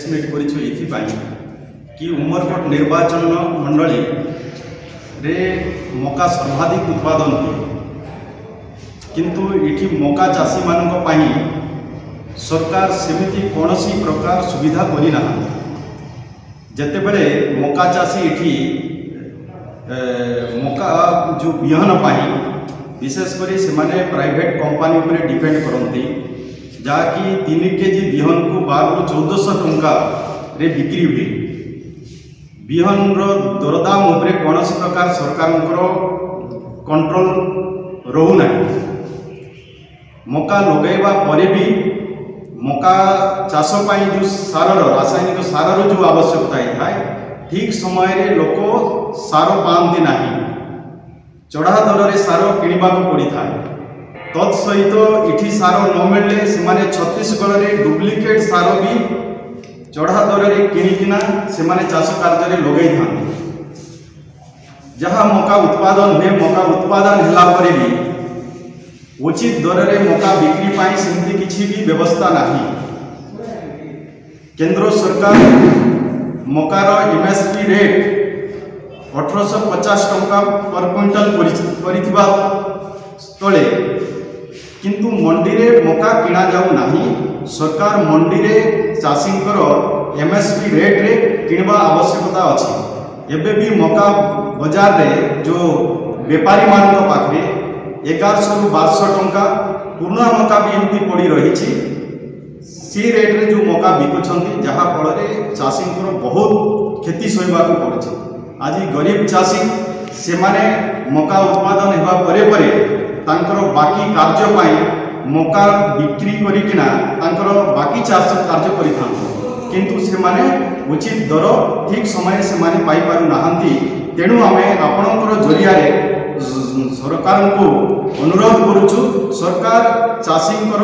मिट कि उमरकोट निर्वाचन मंडली रे मका सर्वाधिक उत्पादन हुए किंतु इठी मका चाषी मानी सरकार सेमिति कौन प्रकार सुविधा करना जिते बड़े मका चाषी इठी मका जो बिहन पाई विशेषकर से प्राइवेट कंपनी पर डिपेंड करती जहाँकि 3 केजी बिहन को 1200-1400 टंका रे बिक्री हुए। बिहन दरदाम उपरे कौन प्रकार सरकार कंट्रोल रोना मका लगेवा परे भी मका चाष पाई जो सार रासायनिक सार जो आवश्यकता है ठीक समय रे लोक सार पाती ना चढ़ा दर रे सार किणवा पड़ी था तत्सहित इठी सार न मिले से छत्तीसगढ़ में डुप्लिकेट सार भी चढ़ा दर रे किणिकिना से चाष कार्य लगे था जहाँ मका उत्पादन हुए मका उत्पादन होला परे भी उचित दर रे मका बिक्री पाई सेमती किछि भी व्यवस्था नहीं। केंद्र सरकार मकार एमएसपी रेट 1850 टंका पर क्विंटल करिथिबा तले किंतु मंडी रे मका किना जाऊ नाही सरकार मंडी रे चाषींकर एमएसपी रेट रे किणवा आवश्यकता अछि। एबे भी मका बाजार रे जो व्यापारी मान पाखे 1100-1200 टंका पुराना मका भी एमती पड़ी रही सी रेट रे जो मका बिकुछंती जहाँ फल चाषींकर बहुत क्षति सहवाक पड़े। आज गरीब चाषी से माने मका उत्पादन होगा परे परे तांकर बाकी कार्य पाई मका बिक्री करिकिना तांकर बाकी चाष कार्य करिथां किंतु से माने उचित दर ठीक समय से माने पाई पारु नाहंती। तेणु आमे आपणकर जरिया सरकार को अनुरोध करुछु सरकार चाषींकर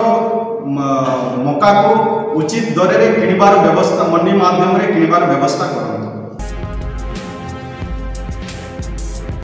मका को उचित दर रे किणवार व्यवस्था मंडी माध्यम रे किणवार व्यवस्था करंतु।